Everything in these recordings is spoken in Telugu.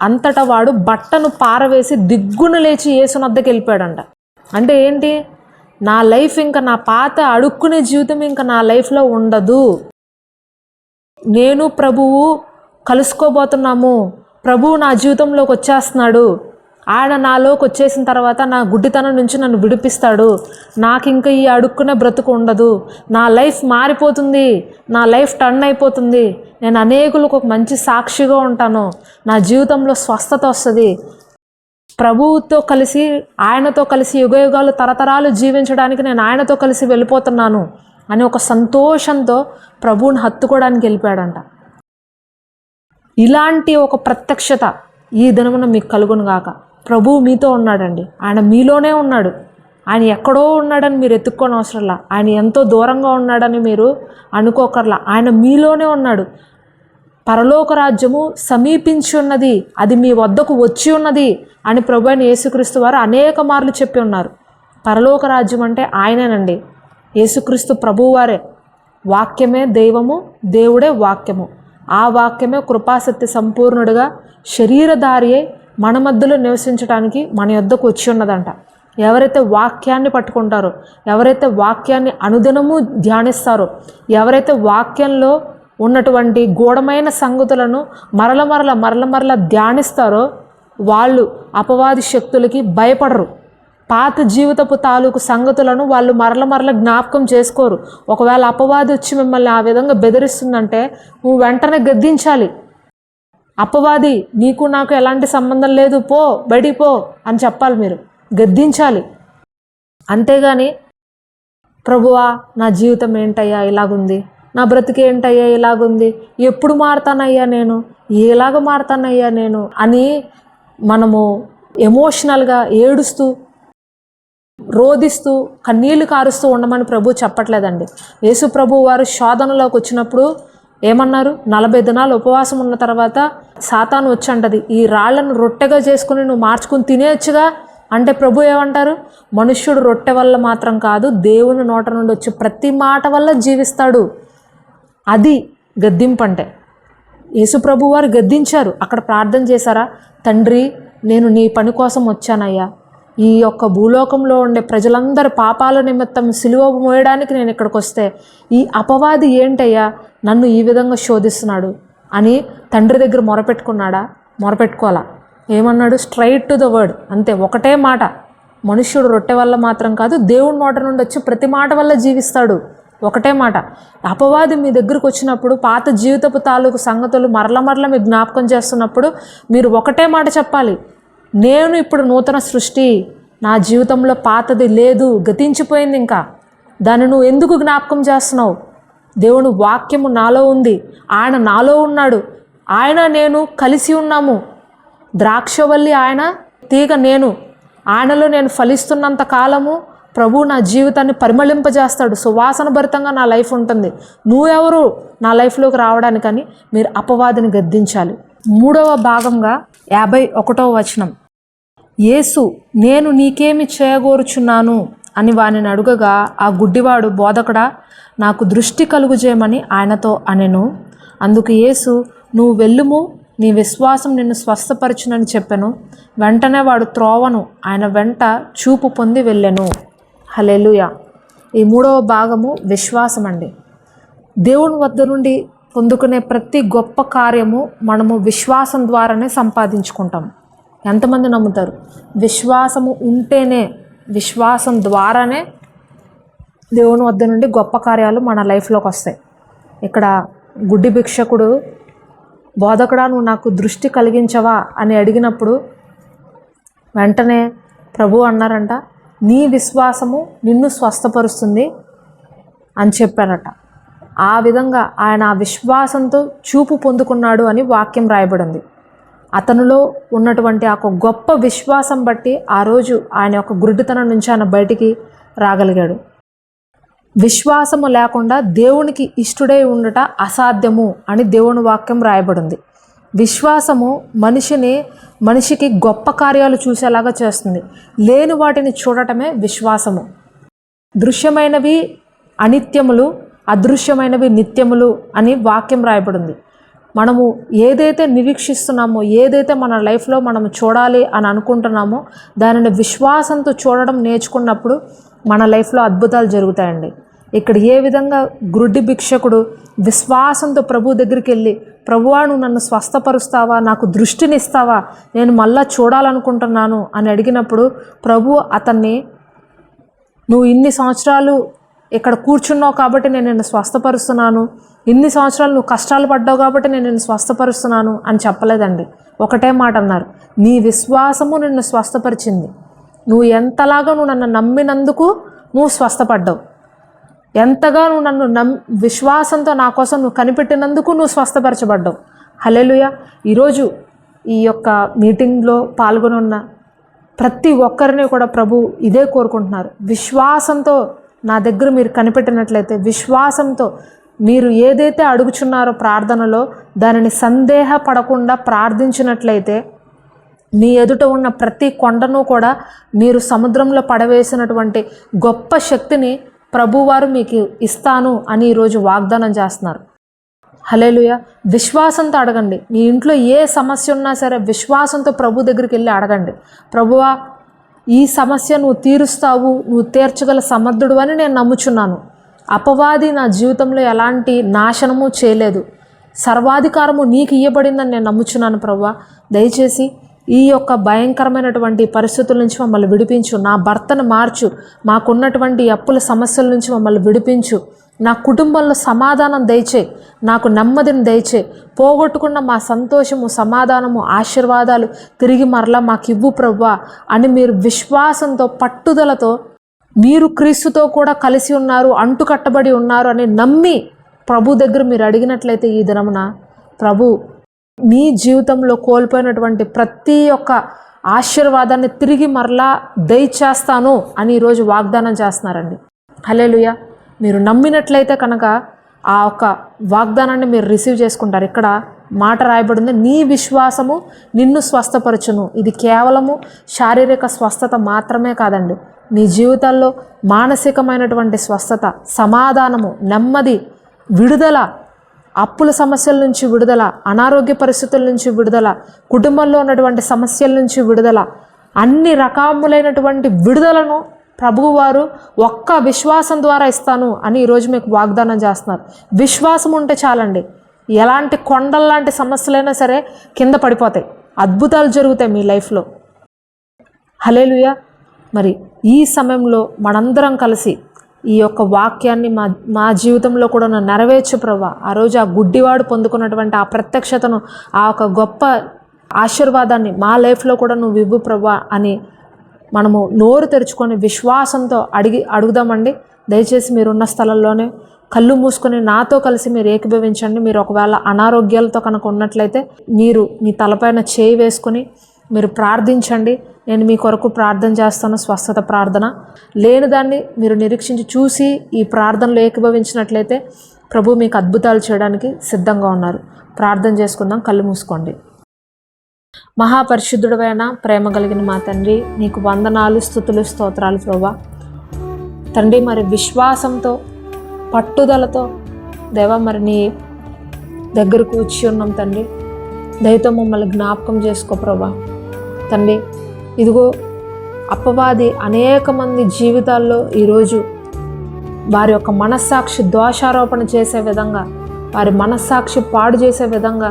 అంతటా వాడు బట్టను పారవేసి దిగ్గున లేచి యేసునొద్దకు వెళ్ళిపోయాడంట. అంటే ఏంటి? నా లైఫ్ ఇంకా, నా పాత అడుక్కునే జీవితం ఇంకా నా లైఫ్లో ఉండదు, నేను ప్రభువు కలుసుకోబోతున్నాము, ప్రభువు నా జీవితంలోకి వచ్చేస్తున్నాడు, ఆయన నాలోకి వచ్చేసిన తర్వాత నా గుడ్డితనం నుంచి నన్ను విడిపిస్తాడు, నాకు ఇంకా ఈ అడుక్కునే బ్రతుకు ఉండదు, నా లైఫ్ మారిపోతుంది, నా లైఫ్ టర్న్ అయిపోతుంది, నేను అనేకులకు ఒక మంచి సాక్షిగా ఉంటాను, నా జీవితంలో స్వస్థత వస్తుంది, ప్రభువుతో కలిసి ఆయనతో కలిసి యుగయుగాలు తరతరాలు జీవించడానికి నేను ఆయనతో కలిసి వెళ్ళిపోతున్నాను అని ఒక సంతోషంతో ప్రభువుని హత్తుకోవడానికి వెళ్ళిపోయాడంట. ఇలాంటి ఒక ప్రత్యక్షత ఈ దినమున మీకు కలుగును గాక. ప్రభువు మీతో ఉన్నాడండి, ఆయన మీలోనే ఉన్నాడు. ఆయన ఎక్కడో ఉన్నాడని మీరు ఎత్తుక్కోని అవసరంలా, ఆయన ఎంతో దూరంగా ఉన్నాడని మీరు అనుకోకర్లా, ఆయన మీలోనే ఉన్నాడు. పరలోక రాజ్యము సమీపించి ఉన్నది, అది మీ వద్దకు వచ్చి ఉన్నది అని ప్రభు అయిన యేసుక్రీస్తు వారు అనేక మార్లు చెప్పి ఉన్నారు. పరలోక రాజ్యం అంటే ఆయనేనండి, యేసుక్రీస్తు ప్రభువారే. వాక్యమే దైవము, దేవుడే వాక్యము. ఆ వాక్యమే కృపాసక్తి సంపూర్ణుడిగా శరీరధారి అయి మన మధ్యలో నివసించడానికి మన యొద్దకు వచ్చి ఉన్నదంట. ఎవరైతే వాక్యాన్ని పట్టుకుంటారో, ఎవరైతే వాక్యాన్ని అనుదినము ధ్యానిస్తారో, ఎవరైతే వాక్యంలో ఉన్నటువంటి గూఢమైన సంగతులను మరల ధ్యానిస్తారో వాళ్ళు అపవాది శక్తులకి భయపడరు. పాత జీవితపు తాలూకు సంగతులను వాళ్ళు మరల జ్ఞాపకం చేసుకోరు. ఒకవేళ అపవాది వచ్చి మిమ్మల్ని ఆ విధంగా బెదిరిస్తుందంటే నువ్వు వెంటనే గద్దించాలి. అపవాది నీకు నాకు ఎలాంటి సంబంధం లేదు, పో బయటికి పో అని చెప్పాలి, మీరు గద్దించాలి. అంతేగాని ప్రభువా నా జీవితం ఏంటయ్యా ఇలాగుంది, నా బ్రతికి ఏంటయ్యా ఇలాగుంది, ఎప్పుడు మారుతానయ్యా నేను, ఎలాగ మారుతానయ్యా నేను అని మనము ఎమోషనల్గా ఏడుస్తూ రోదిస్తూ కన్నీళ్లు కారుస్తూ ఉండమని ప్రభు చెప్పట్లేదండి. యేసు ప్రభు వారు శోధనలోకి వచ్చినప్పుడు ఏమన్నారు? 40 దినాలు ఉపవాసం ఉన్న తర్వాత సాతాను వచ్చి అంటది, ఈ రాళ్లను రొట్టెగా చేసుకుని నువ్వు మార్చుకుని తినేయచ్చుగా అంటే ప్రభు ఏమంటారు? మనుష్యుడు రొట్టె వల్ల మాత్రం కాదు, దేవుని నోట నుండి వచ్చే ప్రతి మాట వల్ల జీవిస్తాడు. అది గద్దింపు అంటే. యేసు ప్రభు వారు గద్దించారు. అక్కడ ప్రార్థన చేశారా? తండ్రి, నేను నీ పని కోసం వచ్చానయ్యా, ఈ యొక్క భూలోకంలో ఉండే ప్రజలందరి పాపాల నిమిత్తం సిలువ మోయడానికి నేను ఇక్కడికి వస్తే ఈ అపవాది ఏంటయ్యా నన్ను ఈ విధంగా శోధిస్తున్నాడు అని తండ్రి దగ్గర మొరపెట్టుకున్నాడా? మొరపెట్టుకోవాలా? ఏమన్నాడు? స్ట్రైట్ టు ద వర్డ్, అంతే, ఒకటే మాట. మనుష్యుడు రొట్టె వల్ల మాత్రం కాదు, దేవుడి నోట నుండి వచ్చి ప్రతి మాట వల్ల జీవిస్తాడు, ఒకటే మాట. అపవాది మీ దగ్గరకు వచ్చినప్పుడు పాత జీవితపు తాలూకు సంగతులు మరల మీ జ్ఞాపకం చేస్తున్నప్పుడు మీరు ఒకటే మాట చెప్పాలి, నేను ఇప్పుడు నూతన సృష్టి, నా జీవితంలో పాతది లేదు, గతించిపోయింది, ఇంకా దాన్ని నువ్వు ఎందుకు జ్ఞాపకం చేస్తున్నావు? దేవుని వాక్యము నాలో ఉంది, ఆయన నాలో ఉన్నాడు, ఆయన నేను కలిసి ఉన్నాము, ద్రాక్షవల్లి ఆయన, తీగ నేను, ఆయనలో నేను ఫలిస్తున్నంత కాలము ప్రభు నా జీవితాన్ని పరిమళింపజేస్తాడు, సువాసన భరితంగా నా లైఫ్ ఉంటుంది. నువ్వెవరు నా లైఫ్లోకి రావడానికని మీరు అపవాదిని గద్దించాలి. 3వ భాగంగా 51వ వచనం, యేసు నేను నీకేమి చేయగోరుచున్నాను అని వానిని అడుగగా ఆ గుడ్డివాడు, బోధకుడా నాకు దృష్టి కలుగుజేయమని ఆయనతో అనెను. అందుకు యేసు, నువ్వు వెళ్ళుము, నీ విశ్వాసం నిన్ను స్వస్థపరచునని చెప్పెను. వెంటనే వాడు త్రోవను ఆయన వెంట చూపు పొంది వెళ్ళెను. హల్లెలూయా. ఈ 3వ భాగము విశ్వాసం అండి. దేవుని వద్ద నుండి పొందుకునే ప్రతి గొప్ప కార్యము మనము విశ్వాసం ద్వారానే సంపాదించుకుంటాం. ఎంతమంది నమ్ముతారు? విశ్వాసము ఉంటేనే, విశ్వాసం ద్వారానే దేవుని వద్ద నుండి గొప్ప కార్యాలు మన లైఫ్లోకి వస్తాయి. ఇక్కడ గుడ్డి భిక్షకుడు, బోధకుడా నువ్వు నాకు దృష్టి కలిగించవా అని అడిగినప్పుడు వెంటనే ప్రభు అన్నారంట, నీ విశ్వాసము నిన్ను స్వస్థపరుస్తుంది అని చెప్పారట. ఆ విధంగా ఆయన ఆ విశ్వాసంతో చూపు పొందుకున్నాడు అని వాక్యం రాయబడింది. అతనిలో ఉన్నటువంటి ఆ గొప్ప విశ్వాసం బట్టి ఆ రోజు ఆయన యొక్క గుడ్డితనం నుంచి ఆయన బయటికి రాగలిగాడు. విశ్వాసము లేకుండా దేవునికి ఇష్టడై ఉండట అసాధ్యము అని దేవుని వాక్యం రాయబడింది. విశ్వాసము మనిషికి గొప్ప కార్యాలు చూసేలాగా చేస్తుంది. లేని వాటిని చూడటమే విశ్వాసము. దృశ్యమైనవి అనిత్యములు, అదృశ్యమైనవి నిత్యములు అని వాక్యం రాయబడింది. మనము ఏదైతే నిరీక్షిస్తున్నామో, ఏదైతే మన లైఫ్లో మనము చూడాలి అని అనుకుంటున్నామో దానిని విశ్వాసంతో చూడడం నేర్చుకున్నప్పుడు మన లైఫ్లో అద్భుతాలు జరుగుతాయండి. ఇక్కడ ఏ విధంగా గురుడి భిక్షకుడు విశ్వాసంతో ప్రభు దగ్గరికి వెళ్ళి, ప్రభువా నువ్వు నన్ను స్వస్థపరుస్తావా, నాకు దృష్టిని ఇస్తావా, నేను మళ్ళా చూడాలనుకుంటున్నాను అని అడిగినప్పుడు ప్రభు అతన్ని, నువ్వు ఇన్ని సంవత్సరాలు ఇక్కడ కూర్చున్నావు కాబట్టి నేను నిన్ను స్వస్థపరుస్తున్నాను, ఇన్ని సంవత్సరాలు నువ్వు కష్టాలు పడ్డావు కాబట్టి నేను నిన్ను స్వస్థపరుస్తున్నాను అని చెప్పలేదండి. ఒకటే మాట అన్నారు, నీ విశ్వాసము నిన్ను స్వస్థపరిచింది. నువ్వు ఎంతలాగా నువ్వు నన్ను నమ్మినందుకు నువ్వు స్వస్థపడ్డావు, ఎంతగా నువ్వు నన్ను విశ్వాసంతో నా కోసం నువ్వు కనిపెట్టినందుకు నువ్వు స్వస్థపరచబడ్డావు. హల్లెలూయా. ఈరోజు ఈ యొక్క మీటింగ్లో పాల్గొనున్న ప్రతి ఒక్కరిని కూడా ప్రభు ఇదే కోరుకుంటున్నారు. విశ్వాసంతో నా దగ్గర మీరు కనిపెట్టినట్లయితే, విశ్వాసంతో మీరు ఏదైతే అడుగుచున్నారో ప్రార్థనలో దానిని సందేహపడకుండా ప్రార్థించినట్లయితే మీ ఎదుట ఉన్న ప్రతి కొండను కూడా మీరు సముద్రంలో పడవేసినటువంటి గొప్ప శక్తిని ప్రభువారు మీకు ఇస్తాను అని ఈరోజు వాగ్దానం చేస్తున్నారు. హల్లెలూయా. విశ్వాసంతో అడగండి. మీ ఇంట్లో ఏ సమస్య ఉన్నా సరే విశ్వాసంతో ప్రభు దగ్గరికి వెళ్ళి అడగండి. ప్రభువా ఈ సమస్య నువ్వు తీరుస్తావు, నువ్వు తీర్చగల సమర్థుడు అని నేను నమ్ముచున్నాను. అపవాది నా జీవితంలో ఎలాంటి నాశనము చేయలేదు, సర్వాధికారము నీకు ఇవ్వబడిందని నేను నమ్ముచున్నాను. ప్రభువా దయచేసి ఈ యొక్క భయంకరమైనటువంటి పరిస్థితుల నుంచి మమ్మల్ని విడిపించు, నా భర్తను మార్చు, మాకున్నటువంటి అప్పుల సమస్యల నుంచి మమ్మల్ని విడిపించు, నా కుటుంబంలో సమాధానం దయచేయి, నాకు నెమ్మదిని దయచేయి, పోగొట్టుకున్న మా సంతోషము, సమాధానము, ఆశీర్వాదాలు తిరిగి మరలా మాకు ఇవ్వు ప్రభువా అని మీరు విశ్వాసంతో, పట్టుదలతో, మీరు క్రీస్తుతో కూడా కలిసి ఉన్నారు, అంటుకట్టబడి ఉన్నారు అని నమ్మి ప్రభు దగ్గర మీరు అడిగినట్లయితే ఈ దినమున ప్రభు మీ జీవితంలో కోల్పోయినటువంటి ప్రతి ఒక్క ఆశీర్వాదాన్ని తిరిగి మరలా దయచేస్తాను అని ఈరోజు వాగ్దానం చేస్తున్నారండి. హల్లెలూయా. మీరు నమ్మినట్లయితే కనుక ఆ ఒక్క వాగ్దానాన్ని మీరు రిసీవ్ చేసుకుంటారు. ఇక్కడ మాట రాయబడింది, నీ విశ్వాసము నిన్ను స్వస్థపరచును. ఇది కేవలము శారీరక స్వస్థత మాత్రమే కాదండి, నీ జీవితాల్లో మానసికమైనటువంటి స్వస్థత, సమాధానము, నెమ్మది, విడుదల, అప్పుల సమస్యల నుంచి విడుదల, అనారోగ్య పరిస్థితుల నుంచి విడుదల, కుటుంబంలో ఉన్నటువంటి సమస్యల నుంచి విడుదల, అన్ని రకములైనటువంటి విడుదలను ప్రభువువారు ఒక్క విశ్వాసం ద్వారా ఇస్తాను అని ఈరోజు మీకు వాగ్దానం చేస్తున్నారు. విశ్వాసం ఉంటే చాలండి, ఎలాంటి కొండల్లాంటి సమస్యలైనా సరే కింద పడిపోతాయి, అద్భుతాలు జరుగుతాయి మీ లైఫ్లో. హల్లెలూయా. మరి ఈ సమయంలో మనందరం కలిసి ఈ యొక్క వాక్యాన్ని మా జీవితంలో కూడా నెరవేర్చు ప్రభువా. ఆ రోజు ఆ గుడ్డివాడు పొందుకున్నటువంటి ఆ ప్రత్యక్షతను, ఆ ఒక గొప్ప ఆశీర్వాదాన్ని మా లైఫ్లో కూడా నువ్వు ఇవ్వు ప్రభువా అని మనము నోరు తెరుచుకొని విశ్వాసంతో అడుగుదామండి. దయచేసి మీరున్న స్థలంలోనే కళ్ళు మూసుకొని నాతో కలిసి మీరు ఏకీభవించండి. మీరు ఒకవేళ అనారోగ్యాలతో కనుక ఉన్నట్లయితే మీరు మీ తలపైన చేయి వేసుకొని మీరు ప్రార్థించండి. నేను మీ కొరకు ప్రార్థన చేస్తాను, స్వస్థత ప్రార్థన. లేని దాన్ని మీరు నిరీక్షించి చూసి ఈ ప్రార్థనలో ఏకీభవించినట్లయితే ప్రభు మీకు అద్భుతాలు చేయడానికి సిద్ధంగా ఉన్నారు. ప్రార్థన చేసుకుందాం. కళ్ళు మూసుకోండి. మహాపరిశుద్ధుడైన ప్రేమ కలిగిన మా తండ్రి, నీకు వందనాలు, స్తుతులు, స్తోత్రాలు ప్రభువా. తండ్రి మరి విశ్వాసంతో, పట్టుదలతో దేవా మరి నీ దగ్గరకు వచ్చి ఉన్నాం తండ్రి. దయతో మమ్మల్ని జ్ఞాపకం చేసుకో ప్రభువా. తండ్రి ఇదిగో అపవాది అనేక మంది జీవితాల్లో ఈరోజు వారి యొక్క మనస్సాక్షి దోషారోపణ చేసే విధంగా, వారి మనస్సాక్షి పాడు చేసే విధంగా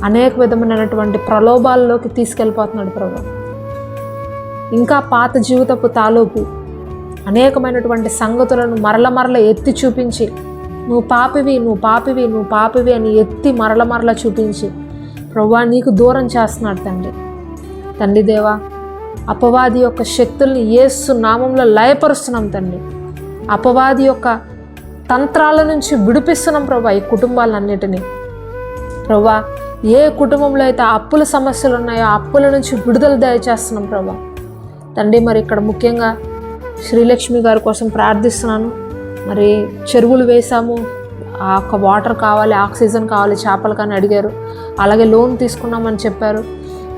అనేక విధమైనటువంటి ప్రలోభాల్లోకి తీసుకెళ్ళిపోతున్నాడు ప్రభువా. ఇంకా పాత జీవితపు తాలూకు అనేకమైనటువంటి సంగతులను మరల ఎత్తి చూపించి నువ్వు పాపివి, నువ్వు పాపివి, నువ్వు పాపివి అని ఎత్తి మరల చూపించి ప్రభువా నీకు దూరం చేస్తున్నాడు తండ్రి. తండ్రి దేవా, అపవాది యొక్క శక్తుల్ని యేసు నామంలో లయపరుస్తున్నాం తండ్రి. అపవాది యొక్క తంత్రాల నుంచి విడిపిస్తున్నాం ప్రభువా ఈ కుటుంబాలన్నిటినీ. ప్రభువా ఏ కుటుంబంలో అయితే అప్పుల సమస్యలు ఉన్నాయో ఆ అప్పుల నుంచి విడుదల దయచేస్తున్నాం ప్రభువా. తండ్రి మరి ఇక్కడ ముఖ్యంగా శ్రీలక్ష్మి గారి కోసం ప్రార్థిస్తున్నాను. మరి చెరువులు వేసాము, ఆ యొక్క వాటర్ కావాలి, ఆక్సిజన్ కావాలి, చేపలు కానీ అడిగారు. అలాగే లోన్ తీసుకున్నామని చెప్పారు.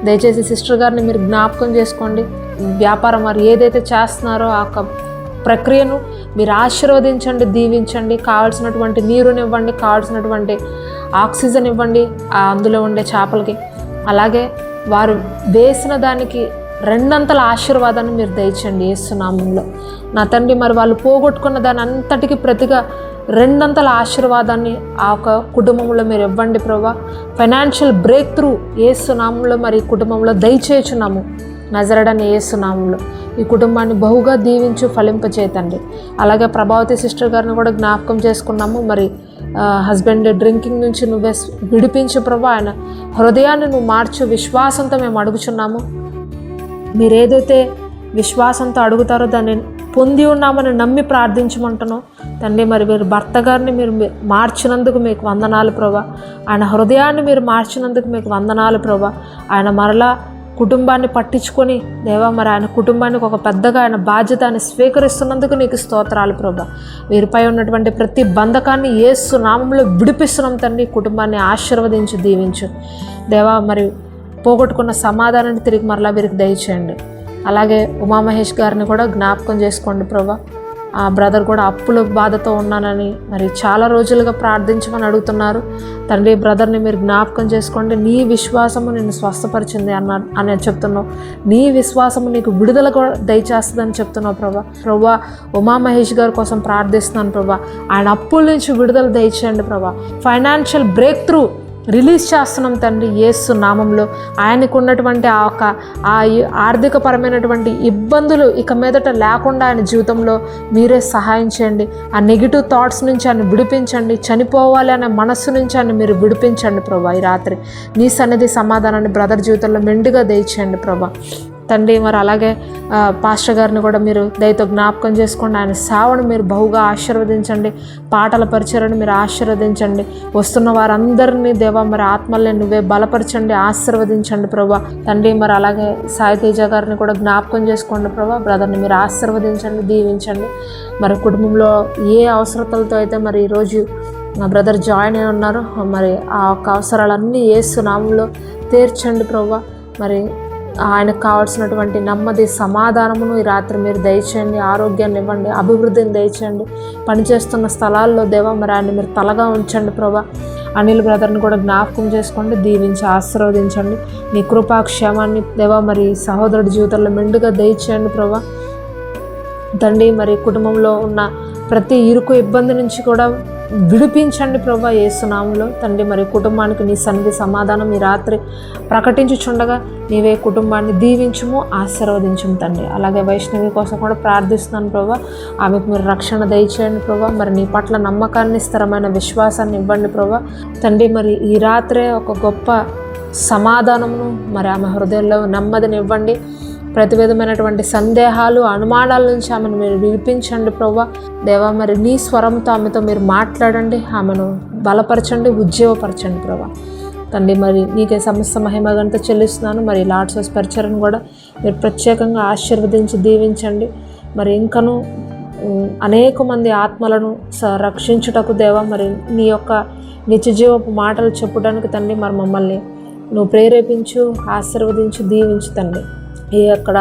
దయచేసి సిస్టర్ గారిని మీరు జ్ఞాపకం చేసుకోండి. వ్యాపారం వారు ఏదైతే చేస్తున్నారో ఆ యొక్క ప్రక్రియను మీరు ఆశీర్వదించండి, దీవించండి. కావాల్సినటువంటి నీరునివ్వండి, కావాల్సినటువంటి ఆక్సిజన్ ఇవ్వండి అందులో ఉండే చేపలకి. అలాగే వారు వేసిన దానికి రెండంతల ఆశీర్వాదాన్ని మీరు దయచండి యేసు నామములో. నా తండ్రి, మరి వాళ్ళు పోగొట్టుకున్న దాని అంతటికి ప్రతిగా రెండంతల ఆశీర్వాదాన్ని ఆ ఒక కుటుంబంలో మీరు ఇవ్వండి ప్రభా. ఫైనాన్షియల్ బ్రేక్ త్రూ యేసు నామములో మరి ఈ కుటుంబంలో దయచేయుచున్నాము. నజరేయుడైన యేసు నామములో ఈ కుటుంబాన్ని బహుగా దీవించు, ఫలింపచేతండి. అలాగే ప్రభావతి సిస్టర్ గారిని కూడా జ్ఞాపకం చేసుకున్నాము. మరి హస్బెండ్ డ్రింకింగ్ నుంచి నువ్వే విడిపించు ప్రభా. ఆయన హృదయాన్ని నువ్వు మార్చు, విశ్వాసంతో మేము అడుగుచున్నాము. మీరు ఏదైతే విశ్వాసంతో అడుగుతారో దాన్ని పొంది ఉన్నామని నమ్మి ప్రార్థించమంటున్నాం తండ్రి. మరి మీరు భర్త గారిని మీరు మార్చినందుకు మీకు వందనాలు ప్రభా. ఆయన హృదయాన్ని మీరు మార్చినందుకు మీకు వందనాలు ప్రభా. ఆయన మరలా కుటుంబాన్ని పట్టించుకొని దేవా, మరి ఆయన కుటుంబానికి ఒక పెద్దగా ఆయన బాధ్యతని స్వీకరిస్తున్నందుకు నీకు స్తోత్రాలు ప్రభా. వీరిపై ఉన్నటువంటి ప్రతి బంధకాన్ని యేసు నామములో విడిపిస్తున్నాం తండ్రి. కుటుంబాన్ని ఆశీర్వదించి దీవించు దేవా. మరి పోగొట్టుకున్న సమాధానాన్ని తిరిగి మరలా వీరికి దయచేయండి. అలాగే ఉమామహేష్ గారిని కూడా జ్ఞాపకం చేసుకోండి ప్రభా. ఆ బ్రదర్ కూడా అప్పుల బాధతో ఉన్నానని మరి చాలా రోజులుగా ప్రార్థించమని అడుగుతున్నారు తండ్రి. బ్రదర్ని మీరు జ్ఞాపకం చేసుకోండి. నీ విశ్వాసము నిన్ను స్వస్థపరిచింది అని చెప్తున్నావు. నీ విశ్వాసము నీకు విడుదల కూడా దయచేస్తుందని చెప్తున్నావు ప్రభా. ఉమామహేష్ గారి కోసం ప్రార్థిస్తున్నాను ప్రభా. ఆయన అప్పుల నుంచి విడుదల దయచేయండి ప్రభా. ఫైనాన్షియల్ బ్రేక్ త్రూ రిలీజ్ చేస్తున్నాం తండ్రి యేసు నామంలో. ఆయనకు ఉన్నటువంటి ఆ ఆర్థికపరమైనటువంటి ఇబ్బందులు ఇక మీదట లేకుండా ఆయన జీవితంలో మీరే సహాయం చేయండి. ఆ నెగిటివ్ థాట్స్ నుంచి ఆయన విడిపించండి. చనిపోవాలి అనే మనస్సు నుంచి ఆయన మీరు విడిపించండి ప్రభా. ఈ రాత్రి నీ సన్నిధి సమాధానాన్ని బ్రదర్ జీవితంలో మెండుగా దయచేయండి ప్రభా తండ్రి. మరి అలాగే పాస్టర్ గారిని కూడా మీరు దయతో జ్ఞాపకం చేసుకోండి. ఆయన సేవను మీరు బహుగా ఆశీర్వదించండి. పాటల పరిచయను మీరు ఆశీర్వదించండి. వస్తున్న వారందరినీ దేవా మరి ఆత్మల్ని నువ్వే బలపరచండి, ఆశీర్వదించండి ప్రభా తండ్రి. మరి అలాగే సాయి తేజ గారిని కూడా జ్ఞాపకం చేసుకోండి ప్రభా. బ్రదర్ని మీరు ఆశీర్వదించండి, దీవించండి. మరి కుటుంబంలో ఏ అవసరతలతో అయితే మరి ఈరోజు మా బ్రదర్ జాయిన్ అయి ఉన్నారు, మరి ఆ యొక్క అవసరాలన్నీ యేసు నామములో తీర్చండి ప్రభా. మరి ఆయనకు కావాల్సినటువంటి నెమ్మది, సమాధానమును ఈ రాత్రి మీరు దయచేయండి. ఆరోగ్యాన్ని ఇవ్వండి, అభివృద్ధిని దయచేయండి. పనిచేస్తున్న స్థలాల్లో దేవా మరి ఆయన మీరు తలగా ఉంచండి ప్రభా. అనిల్ బ్రదర్ని కూడా జ్ఞాపకం చేసుకోండి, దీవించి ఆశీర్వదించండి. నీ కృపాక్షేమాన్ని దేవా మరి సహోదరుడి జీవితంలో మెండుగా దయచేయండి ప్రభా తండ్రి. మరి కుటుంబంలో ఉన్న ప్రతి ఇరుకు ఇబ్బంది నుంచి కూడా విడిపించండి ప్రభా యేసు నామములో తండ్రి. మరి కుటుంబానికి నీ సన్నిధి సమాధానం ఈ రాత్రి ప్రకటించుచుండగా నీవే కుటుంబాన్ని దీవించుము, ఆశీర్వదించుము తండ్రి. అలాగే వైష్ణవి కోసం కూడా ప్రార్థిస్తున్నాను ప్రభా. ఆమెకు మీరు రక్షణ దయచేయండి ప్రభా. మరి నీ పట్ల నమ్మకాన్ని, స్థిరమైన విశ్వాసాన్ని ఇవ్వండి ప్రభా తండ్రి. మరి ఈ రాత్రే ఒక గొప్ప సమాధానమును మరి ఆమె హృదయంలో నెమ్మదిని ఇవ్వండి. ప్రతి విధమైనటువంటి సందేహాలు, అనుమానాల నుంచి ఆమెను మీరు విడిపించండి ప్రభా దేవా. మరి నీ స్వరంతో ఆమెతో మీరు మాట్లాడండి, ఆమెను బలపరచండి, ఉజ్జీవపరచండి ప్రభా తండ్రి. మరి నీకే సమస్త మహిమగంతా చెల్లిస్తున్నాను. మరి లార్డ్స్ హౌస్ పరిచర్ను కూడా మీరు ప్రత్యేకంగా ఆశీర్వదించి దీవించండి. మరి ఇంకనూ అనేక మంది ఆత్మలను రక్షించుటకు దేవా మరి నీ యొక్క నిత్యజీవపు మాటలు చెప్పడానికి తండ్రి మరి మమ్మల్ని నువ్వు ప్రేరేపించు, ఆశీర్వదించు, దీవించు తండ్రి. అక్కడ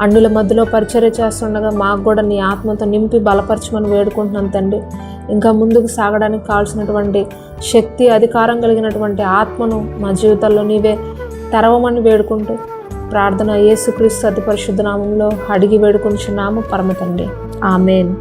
అన్యుల మధ్యలో పరిచర్య చేస్తుండగా మాకు కూడా నీ ఆత్మతో నింపి బలపరచమని వేడుకుంటున్నాను తండ్రి. ఇంకా ముందుకు సాగడానికి కావాల్సినటువంటి శక్తి, అధికారం కలిగినటువంటి ఆత్మను మా జీవితాల్లో నీవే తెరవమని వేడుకుంటూ ప్రార్థన యేసుక్రీస్తు అతి పరిశుద్ధ నామంలో అడిగి వేడుకుంటున్నాము పరమ తండ్రి. ఆమేన్.